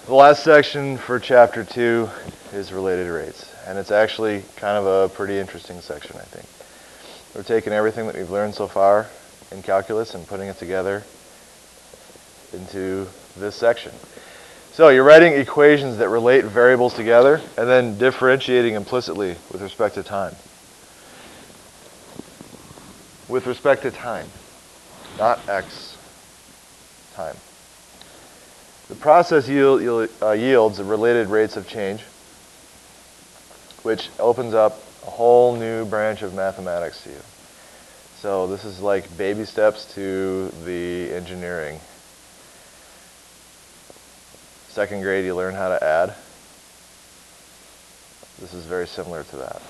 The last section for chapter 2 is related rates, and it's actually kind of a pretty interesting section, I think. We're taking everything that we've learned so far in calculus and putting it together into this section. So you're writing equations that relate variables together and then differentiating implicitly with respect to time. With respect to time, not x, time. The process yields related rates of change, which opens up a whole new branch of mathematics to you. So this is like baby steps to the engineering. Second grade, you learn how to add. This is very similar to that.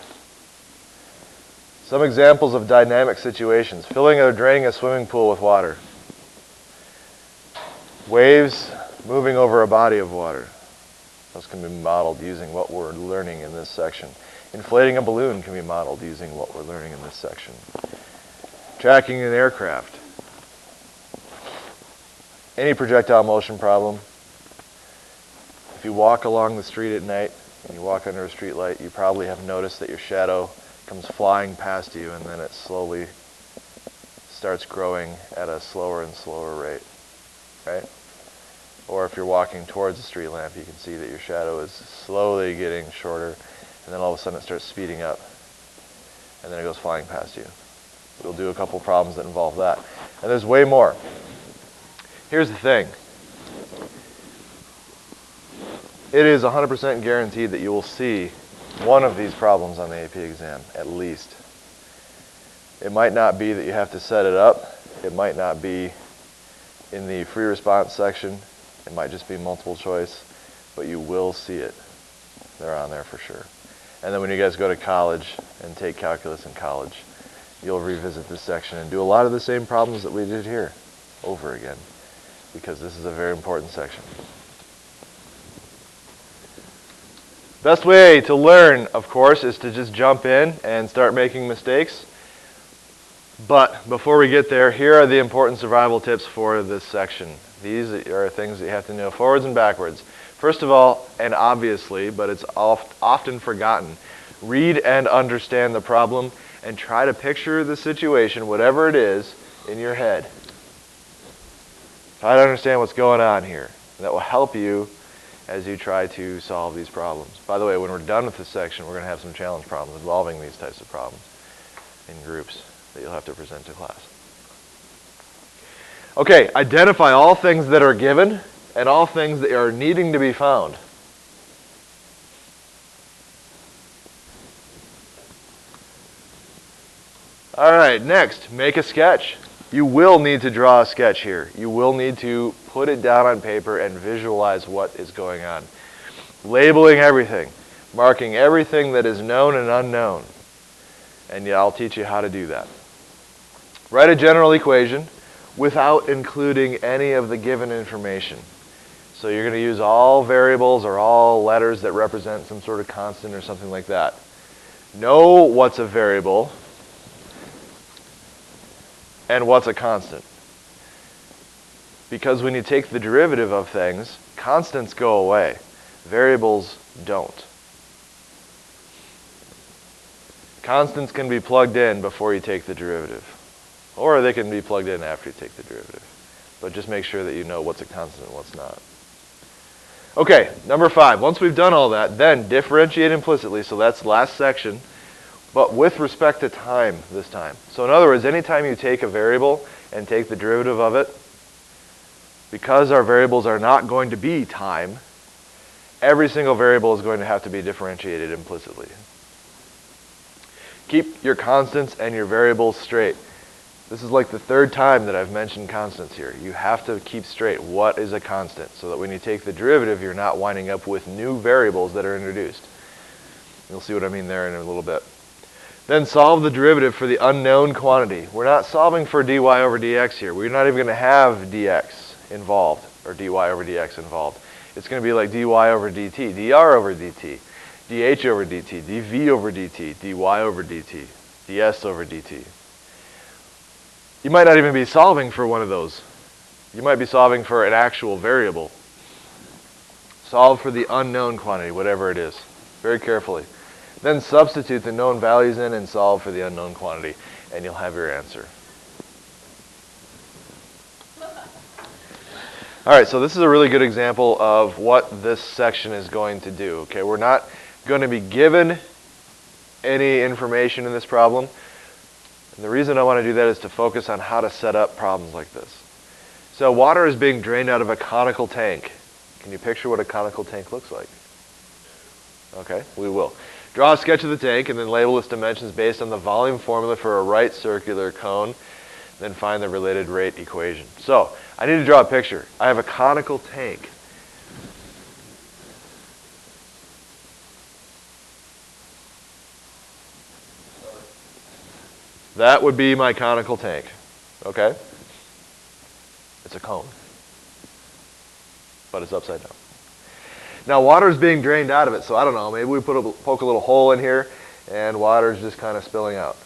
Some examples of dynamic situations: filling or draining a swimming pool with water. Waves moving over a body of water. Those can be modeled using what we're learning in this section. Inflating a balloon can be modeled using what we're learning in this section. Tracking an aircraft. Any projectile motion problem. If you walk along the street at night and you walk under a street light, you probably have noticed that your shadow comes flying past you and then it slowly starts growing at a slower and slower rate, right? Or if you're walking towards a street lamp, you can see that your shadow is slowly getting shorter, and then all of a sudden it starts speeding up, and then it goes flying past you. We'll do a couple problems that involve that. And there's way more. Here's the thing. It is 100% guaranteed that you will see one of these problems on the AP exam, at least. It might not be that you have to set it up. It might not be in the free response section. It might just be multiple choice, but you will see it. They're on there for sure. And then when you guys go to college and take calculus in college, you'll revisit this section and do a lot of the same problems that we did here over again, because this is a very important section. Best way to learn, of course, is to just jump in and start making mistakes. But before we get there, here are the important survival tips for this section. These are things that you have to know forwards and backwards. First of all, and obviously, but it's often forgotten, read and understand the problem and try to picture the situation, whatever it is, in your head. Try to understand what's going on here. That will help you as you try to solve these problems. By the way, when we're done with this section, we're going to have some challenge problems involving these types of problems in groups that you'll have to present to class. Okay, identify all things that are given and all things that are needing to be found. All right, next, make a sketch. You will need to draw a sketch here. You will need to put it down on paper and visualize what is going on. Labeling everything, marking everything that is known and unknown. And yeah, I'll teach you how to do that. Write a general equation without including any of the given information. So you're going to use all variables or all letters that represent some sort of constant or something like that. Know what's a variable and what's a constant. Because when you take the derivative of things, constants go away. Variables don't. Constants can be plugged in before you take the derivative. Or they can be plugged in after you take the derivative. But just make sure that you know what's a constant and what's not. Okay, number 5. Once we've done all that, then differentiate implicitly. So that's the last section. But with respect to time this time. So in other words, anytime you take a variable and take the derivative of it, because our variables are not going to be time, every single variable is going to have to be differentiated implicitly. Keep your constants and your variables straight. This is like the third time that I've mentioned constants here. You have to keep straight what is a constant so that when you take the derivative, you're not winding up with new variables that are introduced. You'll see what I mean there in a little bit. Then solve the derivative for the unknown quantity. We're not solving for dy over dx here. We're not even going to have dx involved or dy over dx involved. It's going to be like dy over dt, dr over dt, dh over dt, dv over dt, dy over dt, ds over dt. You might not even be solving for one of those. You might be solving for an actual variable. Solve for the unknown quantity, whatever it is, very carefully. Then substitute the known values in and solve for the unknown quantity, and you'll have your answer. All right, so this is a really good example of what this section is going to do. Okay, we're not going to be given any information in this problem. And the reason I want to do that is to focus on how to set up problems like this. So water is being drained out of a conical tank. Can you picture what a conical tank looks like? Okay, we will. Draw a sketch of the tank and then label its dimensions based on the volume formula for a right circular cone. Then find the related rate equation. So I need to draw a picture. I have a conical tank. That would be my conical tank. Okay? It's a cone. But it's upside down. Now water is being drained out of it, so I don't know, maybe we poke a little hole in here and water is just kind of spilling out.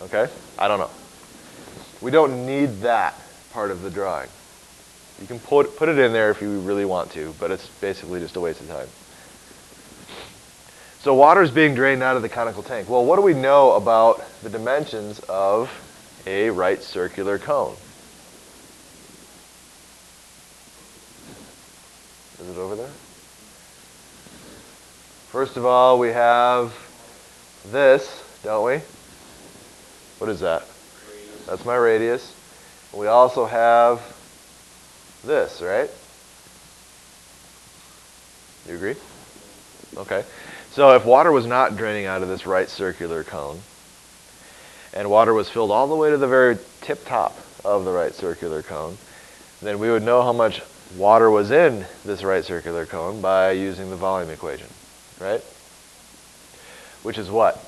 Okay? I don't know. We don't need that part of the drawing. You can put it in there if you really want to, but it's basically just a waste of time. So water is being drained out of the conical tank. Well, what do we know about the dimensions of a right circular cone? Is it over there? First of all, we have this, don't we? What is that? That's my radius. We also have this, right? You agree? Okay. So if water was not draining out of this right circular cone, and water was filled all the way to the very tip top of the right circular cone, then we would know how much water was in this right circular cone by using the volume equation, right? Which is what?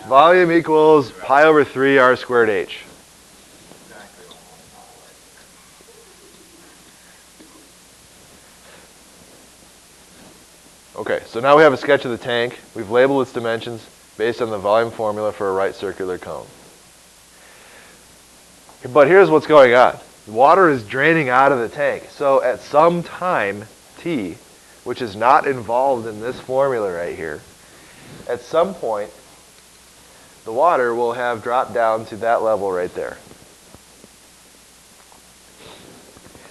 Volume equals pi over 3 r squared h. Okay, so now we have a sketch of the tank. We've labeled its dimensions based on the volume formula for a right circular cone. But here's what's going on. Water is draining out of the tank. So at some time, t, which is not involved in this formula right here, at some point, the water will have dropped down to that level right there.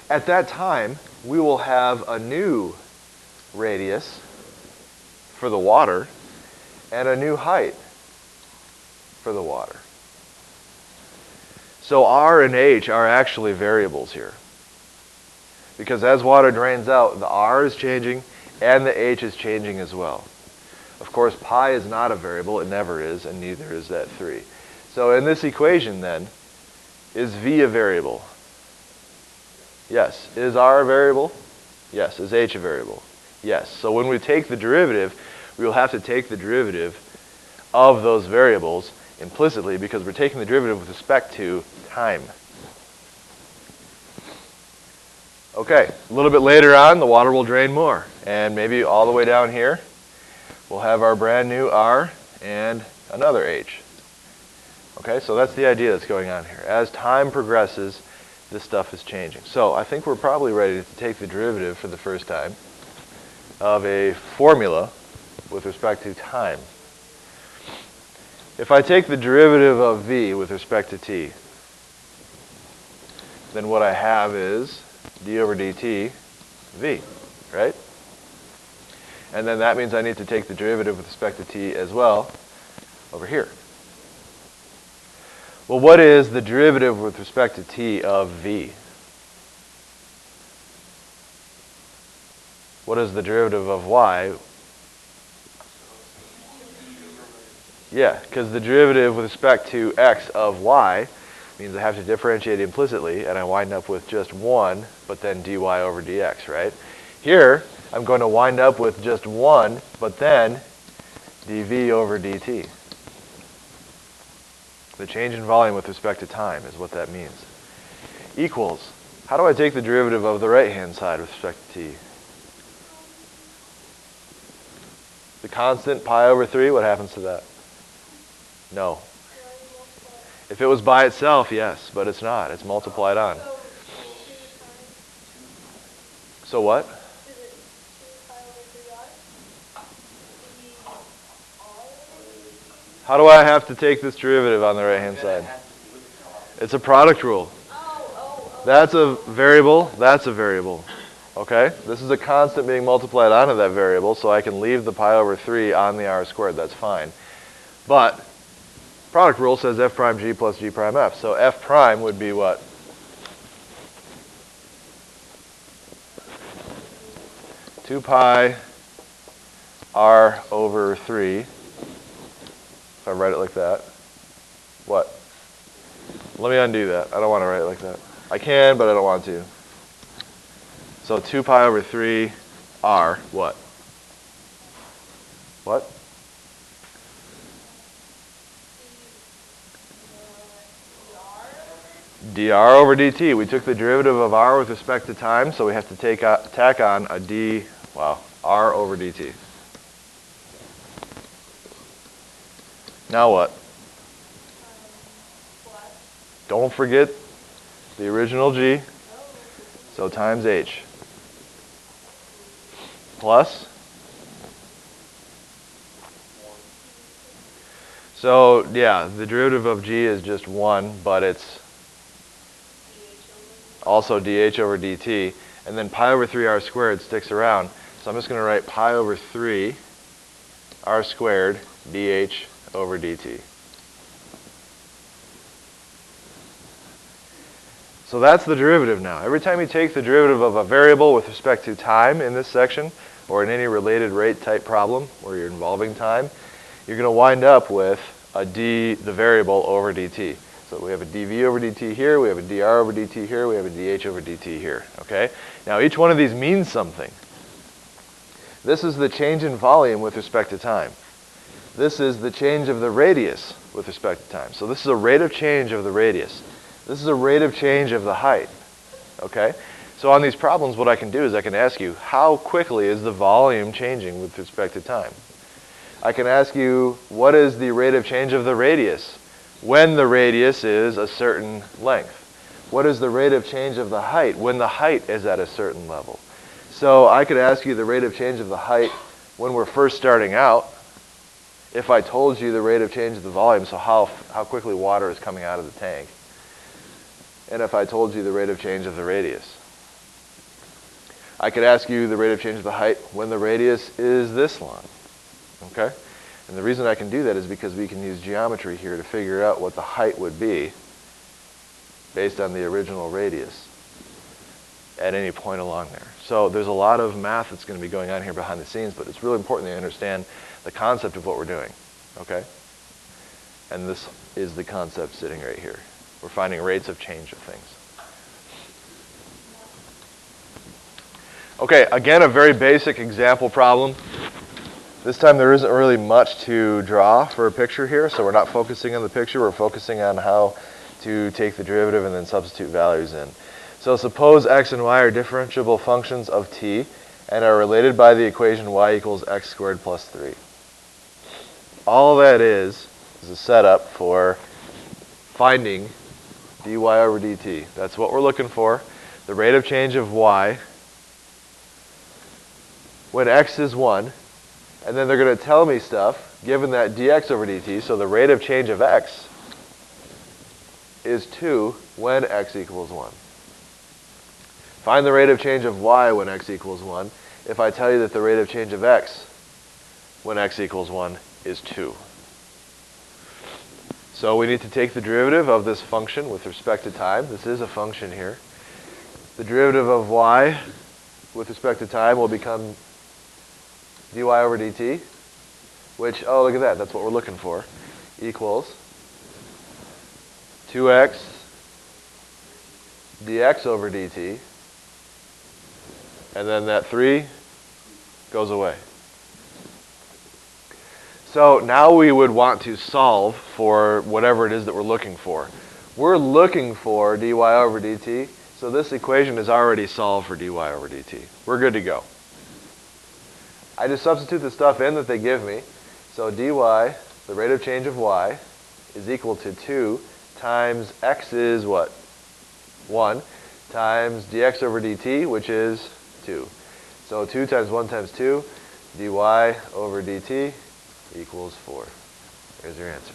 At that time, we will have a new radius for the water and a new height for the water. So r and h are actually variables here. Because as water drains out, the r is changing and the h is changing as well. Of course, pi is not a variable, it never is, and neither is that 3. So in this equation then, is v a variable? Yes. Is r a variable? Yes. Is h a variable? Yes. So when we take the derivative, we will have to take the derivative of those variables implicitly because we're taking the derivative with respect to time. Okay, a little bit later on, the water will drain more. And maybe all the way down here, we'll have our brand new r and another h. Okay, so that's the idea that's going on here. As time progresses, this stuff is changing. So I think we're probably ready to take the derivative for the first time of a formula with respect to time. If I take the derivative of v with respect to t, then what I have is d over dt v, right? And then that means I need to take the derivative with respect to t as well over here. Well, what is the derivative with respect to t of v? What is the derivative of y? Yeah, because the derivative with respect to x of y means I have to differentiate implicitly, and I wind up with just 1, but then dy over dx, right? Here, I'm going to wind up with just 1, but then dv over dt. The change in volume with respect to time is what that means. Equals, how do I take the derivative of the right-hand side with respect to t? The constant pi over 3, what happens to that? No. If it was by itself, yes, but it's not. It's multiplied on. So what? How do I have to take this derivative on the right-hand side? It's a product rule. That's a variable. That's a variable. Okay? This is a constant being multiplied onto that variable, so I can leave the pi over 3 on the r squared. That's fine. But product rule says f prime g plus g prime f. So f prime would be what? Two pi r over 3. If I write it like that. What? Let me undo that. I don't want to write it like that. I can, but I don't want to. So 2 pi over 3 r, what? What? dr over dt. We took the derivative of r with respect to time, so we have to tack on a r over dt. Now what? Don't forget the original g, so times h. Plus? So, yeah, the derivative of g is just 1, but it's also dh over dt. And then pi over 3r squared sticks around. So I'm just going to write pi over 3 r squared dh over dt. So that's the derivative now. Every time you take the derivative of a variable with respect to time in this section, or in any related rate type problem where you're involving time, you're going to wind up with the variable over dt. So we have a dv over dt here, we have a dr over dt here, we have a dh over dt here. Okay? Now each one of these means something. This is the change in volume with respect to time. This is the change of the radius with respect to time. So this is a rate of change of the radius. This is a rate of change of the height. Okay? So on these problems, what I can do is I can ask you, how quickly is the volume changing with respect to time? I can ask you, what is the rate of change of the radius when the radius is a certain length? What is the rate of change of the height when the height is at a certain level? So I could ask you the rate of change of the height when we're first starting out, if I told you the rate of change of the volume, so how quickly water is coming out of the tank, and if I told you the rate of change of the radius. I could ask you the rate of change of the height when the radius is this long. Okay? And the reason I can do that is because we can use geometry here to figure out what the height would be based on the original radius at any point along there. So there's a lot of math that's going to be going on here behind the scenes, but it's really important that you understand the concept of what we're doing. Okay? And this is the concept sitting right here. We're finding rates of change of things. Okay, again, a very basic example problem. This time there isn't really much to draw for a picture here, so we're not focusing on the picture, we're focusing on how to take the derivative and then substitute values in. So suppose x and y are differentiable functions of t and are related by the equation y equals x squared plus 3. All that is a setup for finding dy over dt. That's what we're looking for. The rate of change of y when x is 1. And then they're going to tell me stuff, given that dx over dt, so the rate of change of x is 2 when x equals 1. Find the rate of change of y when x equals 1 if I tell you that the rate of change of x when x equals 1 is 2. So we need to take the derivative of this function with respect to time. This is a function here. The derivative of y with respect to time will become dy over dt, which, oh, look at that, that's what we're looking for, equals 2x dx over dt, and then that 3 goes away. So now we would want to solve for whatever it is that we're looking for. We're looking for dy over dt, so this equation is already solved for dy over dt. We're good to go. I just substitute the stuff in that they give me. So dy, the rate of change of y, is equal to 2 times x is what? 1 times dx over dt, which is 2. So 2 times 1 times 2, dy over dt equals 4. There's your answer.